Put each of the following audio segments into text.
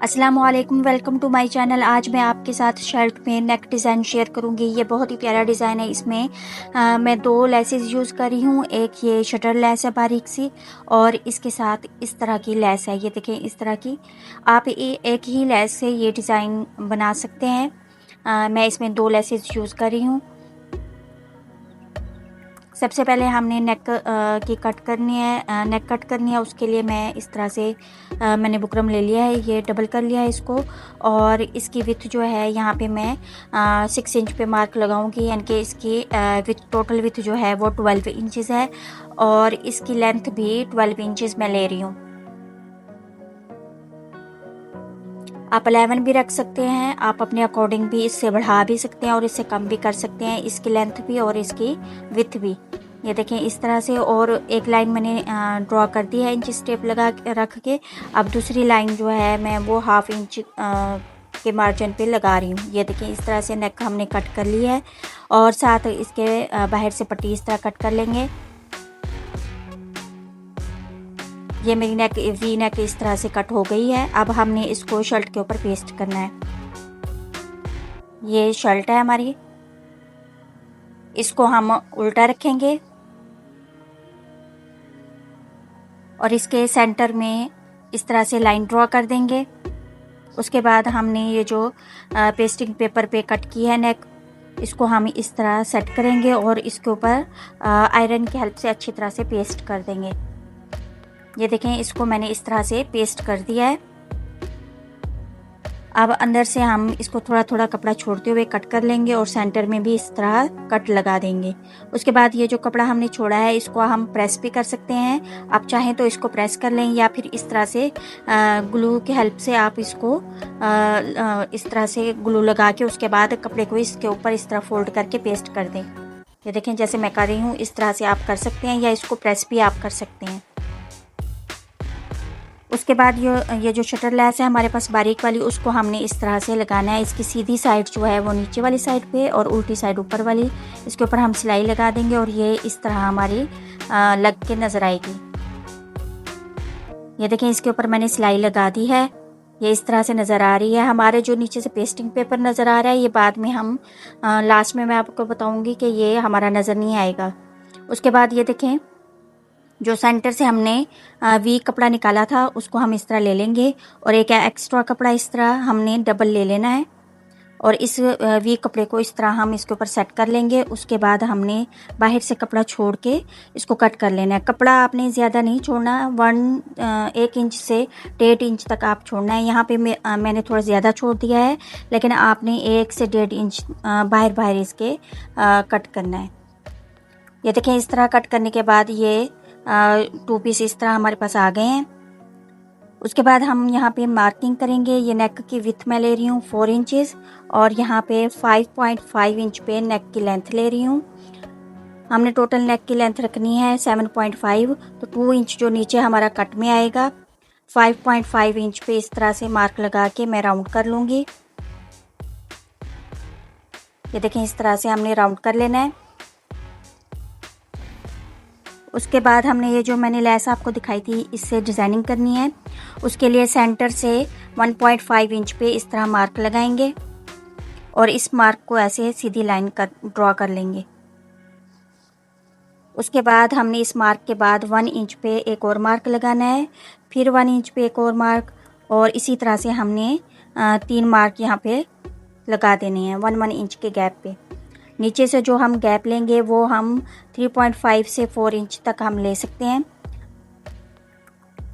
अस्सलामुअलैकुम, welcome to my channel. आज मैं आपके साथ शर्ट में नेक डिज़ाइन शेयर करूंगी। ये बहुत ही प्यारा डिज़ाइन है। इसमें मैं दो लेसेस यूज़ कर रही हूँ। एक ये शटर लेस है बारीक सी, और इसके साथ इस तरह की लेस है। ये देखें, इस तरह की आप एक ही लेस से ये डिज़ाइन बना सकते हैं। मैं इसमें दो लेसेस यूज़ कर रही हूँ। सबसे पहले हमने नेक की कट करनी है, नेक कट करनी है। उसके लिए मैं इस तरह से मैंने बुकरम ले लिया है, ये डबल कर लिया है इसको। और इसकी विथ जो है यहाँ पे मैं 6 इंच पे मार्क लगाऊंगी, यानी कि इसकी विथ टोटल विथ जो है वो 12 इंचज़ है, और इसकी लेंथ भी 12 इंचज़ मैं ले रही हूँ। आप 11 भी रख सकते हैं, आप अपने अकॉर्डिंग भी इससे बढ़ा भी सकते हैं और इससे कम भी कर सकते हैं, इसकी लेंथ भी और इसकी विथ भी। ये देखें इस तरह से, और एक लाइन मैंने ड्रॉ कर दी है इंच टेप लगा रख के। अब दूसरी लाइन जो है मैं वो हाफ इंच के मार्जिन पे लगा रही हूँ। ये देखें इस तरह से नेक हमने कट कर ली है, और साथ इसके बाहर से पट्टी इस तरह कट कर लेंगे। ये मेरी नेक वी नेक इस तरह से कट हो गई है। अब हमने इसको शर्ट के ऊपर पेस्ट करना है। ये शर्ट है हमारी, इसको हम उल्टा रखेंगे और इसके सेंटर में इस तरह से लाइन ड्रॉ कर देंगे। उसके बाद हमने ये जो पेस्टिंग पेपर पे कट की है नेक, इसको हम इस तरह सेट करेंगे और इसके ऊपर आयरन की हेल्प से अच्छी तरह से पेस्ट कर देंगे। ये देखें, इसको मैंने इस तरह से पेस्ट कर दिया है। अब अंदर से हम इसको थोड़ा थोड़ा कपड़ा छोड़ते हुए कट कर लेंगे और सेंटर में भी इस तरह कट लगा देंगे। उसके बाद ये जो कपड़ा हमने छोड़ा है इसको हम प्रेस भी कर सकते हैं। आप चाहें तो इसको प्रेस कर लें, या फिर इस तरह से ग्लू की हेल्प से आप इसको इस तरह से ग्लू लगा के उसके बाद कपड़े को इसके ऊपर इस तरह फोल्ड करके पेस्ट कर दें। ये देखें जैसे मैं कर रही हूँ, इस तरह से आप कर सकते हैं, या इसको प्रेस भी आप कर सकते हैं। उसके बाद ये जो शटर लेस है हमारे पास बारीक वाली, उसको हमने इस तरह से लगाना है। इसकी सीधी साइड जो है वो नीचे वाली साइड पे और उल्टी साइड ऊपर वाली, इसके ऊपर हम सिलाई लगा देंगे और ये इस तरह हमारी लग के नज़र आएगी। ये देखें, इसके ऊपर मैंने सिलाई लगा दी है, ये इस तरह से नज़र आ रही है। हमारे जो नीचे से पेस्टिंग पेपर नज़र आ रहा है, ये बाद में हम लास्ट में मैं आपको बताऊँगी कि ये हमारा नज़र नहीं आएगा। उसके बाद ये देखें, जो सेंटर से हमने वी कपड़ा निकाला था उसको हम इस तरह ले लेंगे, और एक एक्स्ट्रा कपड़ा इस तरह हमने डबल ले लेना है, और इस वी कपड़े को इस तरह हम इसके ऊपर सेट कर लेंगे। उसके बाद हमने बाहर से कपड़ा छोड़ के इसको कट कर लेना है। कपड़ा आपने ज़्यादा नहीं छोड़ना, 1 इंच से 1.5 इंच तक आप छोड़ना है। यहाँ पे मैंने थोड़ा ज़्यादा छोड़ दिया है, लेकिन आपने 1 से 1.5 इंच बाहर इसके कट करना है। ये देखें, इस तरह कट करने के बाद ये 2 पीस इस तरह हमारे पास आ गए हैं। उसके बाद हम यहाँ पे मार्किंग करेंगे। ये नेक की विथ मैं ले रही हूँ 4 इंचेस, और यहाँ पे 5.5 इंच पे नेक की लेंथ ले रही हूँ। हमने टोटल नेक की लेंथ रखनी है 7.5, तो 2 इंच जो नीचे हमारा कट में आएगा, 5.5 इंच पे इस तरह से मार्क लगा के मैं राउंड कर लूँगी। ये देखें, इस तरह से हमने राउंड कर लेना है। उसके बाद हमने ये जो मैंने लेस आपको दिखाई थी इससे डिज़ाइनिंग करनी है। उसके लिए सेंटर से 1.5 इंच पे इस तरह मार्क लगाएंगे और इस मार्क को ऐसे सीधी लाइन ड्रॉ कर लेंगे। उसके बाद हमने इस मार्क के बाद 1 इंच पे एक और मार्क लगाना है, फिर 1 इंच पे एक और मार्क, और इसी तरह से हमने 3 मार्क यहाँ पे लगा देने हैं 1 इंच के गैप पे। नीचे से जो हम गैप लेंगे वो हम 3.5 से 4 इंच तक हम ले सकते हैं।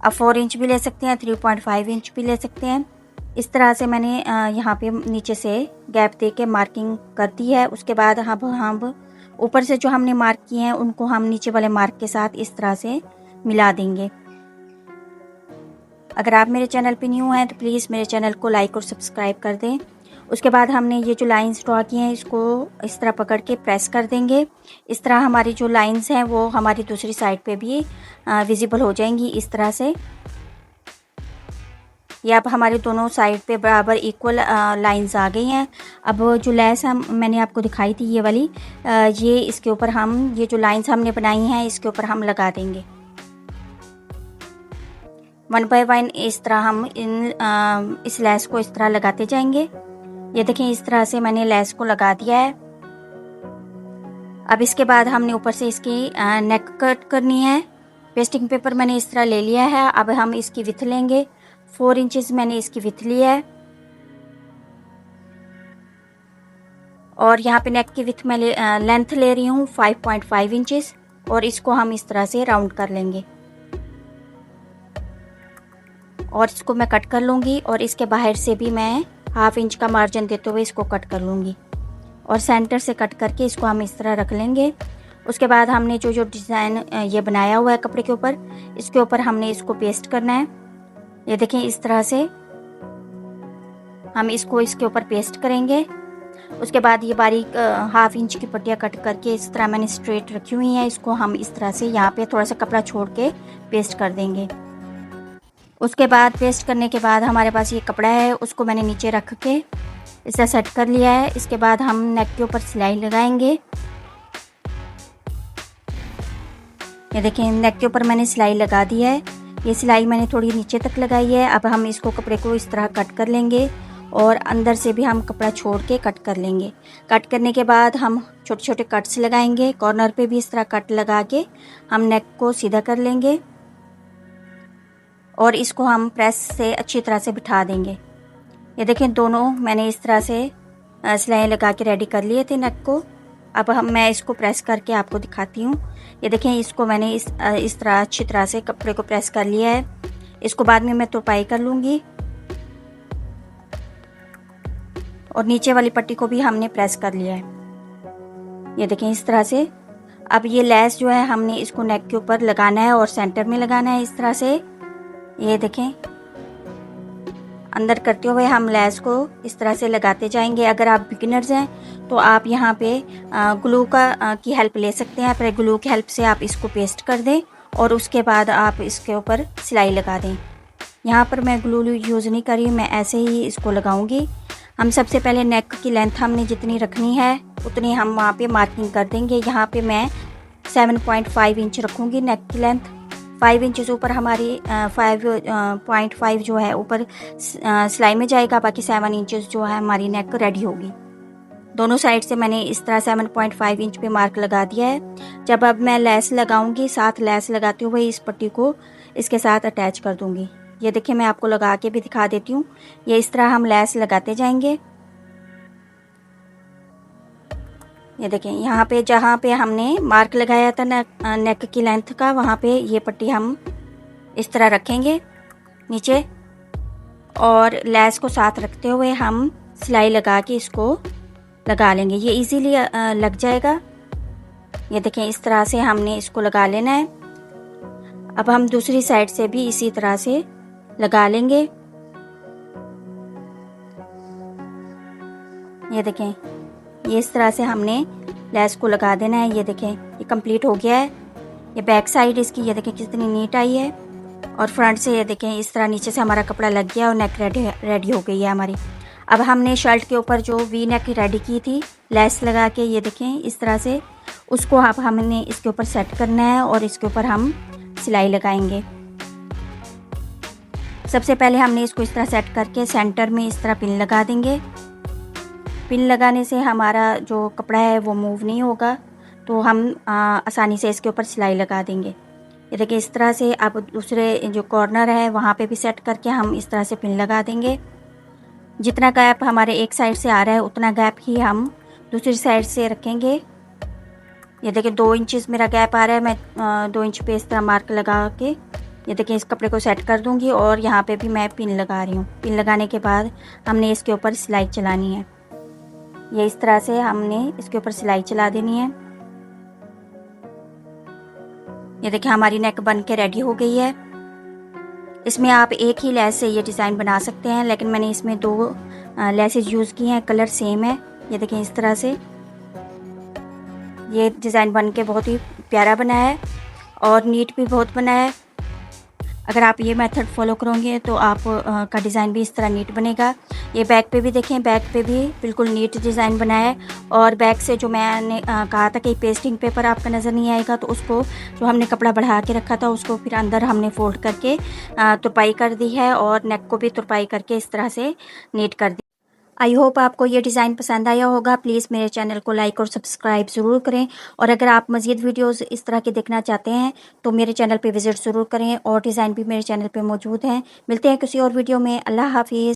अब 4 इंच भी ले सकते हैं, 3.5 इंच भी ले सकते हैं। इस तरह से मैंने यहाँ पे नीचे से गैप दे के मार्किंग कर दी है। उसके बाद हम ऊपर से जो हमने मार्क किए हैं उनको हम नीचे वाले मार्क के साथ इस तरह से मिला देंगे। अगर आप मेरे चैनल पे न्यू हैं तो प्लीज़ मेरे चैनल को लाइक और सब्सक्राइब कर दें। उसके बाद हमने ये जो लाइंस ड्रॉ की हैं इसको इस तरह पकड़ के प्रेस कर देंगे। इस तरह हमारी जो लाइंस हैं वो हमारी दूसरी साइड पे भी विजिबल हो जाएंगी इस तरह से। ये अब हमारे दोनों साइड पे बराबर इक्वल लाइंस आ गई हैं। अब जो लेस मैंने आपको दिखाई थी ये वाली, ये इसके ऊपर हम ये जो लाइंस हमने बनाई हैं इसके ऊपर हम लगा देंगे। वन बाय वन इस तरह हम इस लेस को इस तरह लगाते जाएंगे। ये देखें, इस तरह से मैंने लेस को लगा दिया है। अब इसके बाद हमने ऊपर से इसकी नेक कट करनी है। पेस्टिंग पेपर मैंने इस तरह ले लिया है। अब हम इसकी विड्थ लेंगे। 4 इंचेस मैंने इसकी विड्थ ली है और यहाँ पे नेक की विड्थ मैं लेंथ ले रही हूँ 5.5 इंचेस और इसको हम इस तरह से राउंड कर लेंगे और इसको मैं कट कर लूँगी और इसके बाहर से भी मैं ½ इंच का मार्जिन देते हुए इसको कट कर लूँगी और सेंटर से कट करके इसको हम इस तरह रख लेंगे। उसके बाद हमने जो डिज़ाइन ये बनाया हुआ है कपड़े के ऊपर, इसके ऊपर हमने इसको पेस्ट करना है। ये देखें, इस तरह से हम इसको इसके ऊपर पेस्ट करेंगे। उसके बाद ये बारीक ½ इंच की पट्टियाँ कट करके इस तरह मैंने स्ट्रेट रखी हुई हैं। इसको हम इस तरह से यहाँ पे थोड़ा सा कपड़ा छोड़ के पेस्ट कर देंगे। उसके बाद पेस्ट करने के बाद हमारे पास ये कपड़ा है, उसको मैंने नीचे रख के इसे सेट कर लिया है। इसके बाद हम नेक के ऊपर सिलाई लगाएंगे। ये देखें, नेक के ऊपर मैंने सिलाई लगा दी है। ये सिलाई मैंने थोड़ी नीचे तक लगाई है। अब हम इसको कपड़े को इस तरह कट कर लेंगे और अंदर से भी हम कपड़ा छोड़ के कट कर लेंगे। कट करने के बाद हम छोटे छोटे कट्स लगाएंगे। कॉर्नर पे भी इस तरह कट लगा के हम नेक को सीधा कर लेंगे और इसको हम प्रेस से अच्छी तरह से बिठा देंगे। ये देखें, दोनों मैंने इस तरह से सिलाई लगा के रेडी कर लिए थे नेक को। अब मैं इसको प्रेस करके आपको दिखाती हूँ। ये देखें, इसको मैंने इस तरह अच्छी तरह से कपड़े को प्रेस कर लिया है। इसको बाद में मैं तुरपाई कर लूँगी और नीचे वाली पट्टी को भी हमने प्रेस कर लिया है। ये देखें, इस तरह से। अब ये लेस जो है हमने इसको नेक के ऊपर लगाना है और सेंटर में लगाना है इस तरह से। ये देखें, अंदर करते हुए हम लेस को इस तरह से लगाते जाएंगे। अगर आप बिगिनर्स हैं तो आप यहाँ पे ग्लू की हेल्प ले सकते हैं। पर ग्लू की हेल्प से आप इसको पेस्ट कर दें और उसके बाद आप इसके ऊपर सिलाई लगा दें। यहाँ पर मैं ग्लू यूज़ नहीं कर रही, मैं ऐसे ही इसको लगाऊंगी। हम सबसे पहले नेक की लेंथ हमने जितनी रखनी है उतनी हम वहाँ पे मार्किंग कर देंगे। यहाँ पे मैं 7.5 इंच रखूँगी नेक की लेंथ। 5 इंचेस ऊपर हमारी 5.5 जो है ऊपर सिलाई में जाएगा। बाकी 7 इंचेस जो है हमारी नेक रेडी होगी। दोनों साइड से मैंने इस तरह 7.5 इंच पे मार्क लगा दिया है। जब अब मैं लेस लगाऊंगी, साथ लेस लगाते हुए इस पट्टी को इसके साथ अटैच कर दूंगी। ये देखिए, मैं आपको लगा के भी दिखा देती हूँ। ये इस तरह हम लेस लगाते जाएंगे। ये देखें, यहाँ पे जहाँ पे हमने मार्क लगाया था नेक की लेंथ का, वहाँ पे ये पट्टी हम इस तरह रखेंगे नीचे और लेस को साथ रखते हुए हम सिलाई लगा के इसको लगा लेंगे। ये इजीली लग जाएगा। ये देखें, इस तरह से हमने इसको लगा लेना है। अब हम दूसरी साइड से भी इसी तरह से लगा लेंगे। ये देखें, ये इस तरह से हमने लेस को लगा देना है। ये देखें, ये कंप्लीट हो गया है। ये बैक साइड इसकी ये देखें कितनी नीट आई है और फ्रंट से ये देखें इस तरह नीचे से हमारा कपड़ा लग गया और नेक रेडी हो गई है हमारी। अब हमने शर्ट के ऊपर जो वी नेक रेडी की थी लेस लगा के, ये देखें इस तरह से, उसको अब हमने इसके ऊपर सेट करना है और इसके ऊपर हम सिलाई लगाएंगे। सबसे पहले हमने इसको इस तरह सेट करके सेंटर में इस तरह पिन लगा देंगे। पिन लगाने से हमारा जो कपड़ा है वो मूव नहीं होगा, तो हम आसानी से इसके ऊपर सिलाई लगा देंगे। ये देखिए, इस तरह से अब दूसरे जो कॉर्नर है वहाँ पे भी सेट करके हम इस तरह से पिन लगा देंगे। जितना गैप हमारे एक साइड से आ रहा है उतना गैप ही हम दूसरी साइड से रखेंगे। ये देखिए, 2 इंचेस मेरा गैप आ रहा है। मैं 2 इंच पे इस तरह मार्क लगा के ये देखिए इस कपड़े को सेट कर दूंगी और यहाँ पे भी मैं पिन लगा रही हूँ। पिन लगाने के बाद हमने इसके ऊपर सिलाई चलानी है। ये इस तरह से हमने इसके ऊपर सिलाई चला देनी है। ये देखिए, हमारी नेक बन के रेडी हो गई है। इसमें आप एक ही लेस से ये डिज़ाइन बना सकते हैं, लेकिन मैंने इसमें 2 लेसेस यूज़ की हैं। कलर सेम है। ये देखें, इस तरह से ये डिज़ाइन बन के बहुत ही प्यारा बना है और नीट भी बहुत बना है। अगर आप ये मेथड फॉलो करोगे तो आप का डिज़ाइन भी इस तरह नीट बनेगा। ये बैक पे भी देखें, बैक पे भी बिल्कुल नीट डिज़ाइन बना है। और बैक से जो मैंने कहा था कि पेस्टिंग पेपर आपका नज़र नहीं आएगा, तो उसको जो हमने कपड़ा बढ़ा के रखा था उसको फिर अंदर हमने फोल्ड करके तुरपाई कर दी है और नेक को भी तुरपाई करके इस तरह से नीट कर दी। आई होप आपको ये डिज़ाइन पसंद आया होगा। प्लीज़ मेरे चैनल को लाइक और सब्सक्राइब ज़रूर करें, और अगर आप मज़ीद वीडियोस इस तरह के देखना चाहते हैं तो मेरे चैनल पे विज़िट ज़रूर करें, और डिज़ाइन भी मेरे चैनल पे मौजूद हैं। मिलते हैं किसी और वीडियो में। अल्लाह हाफिज़।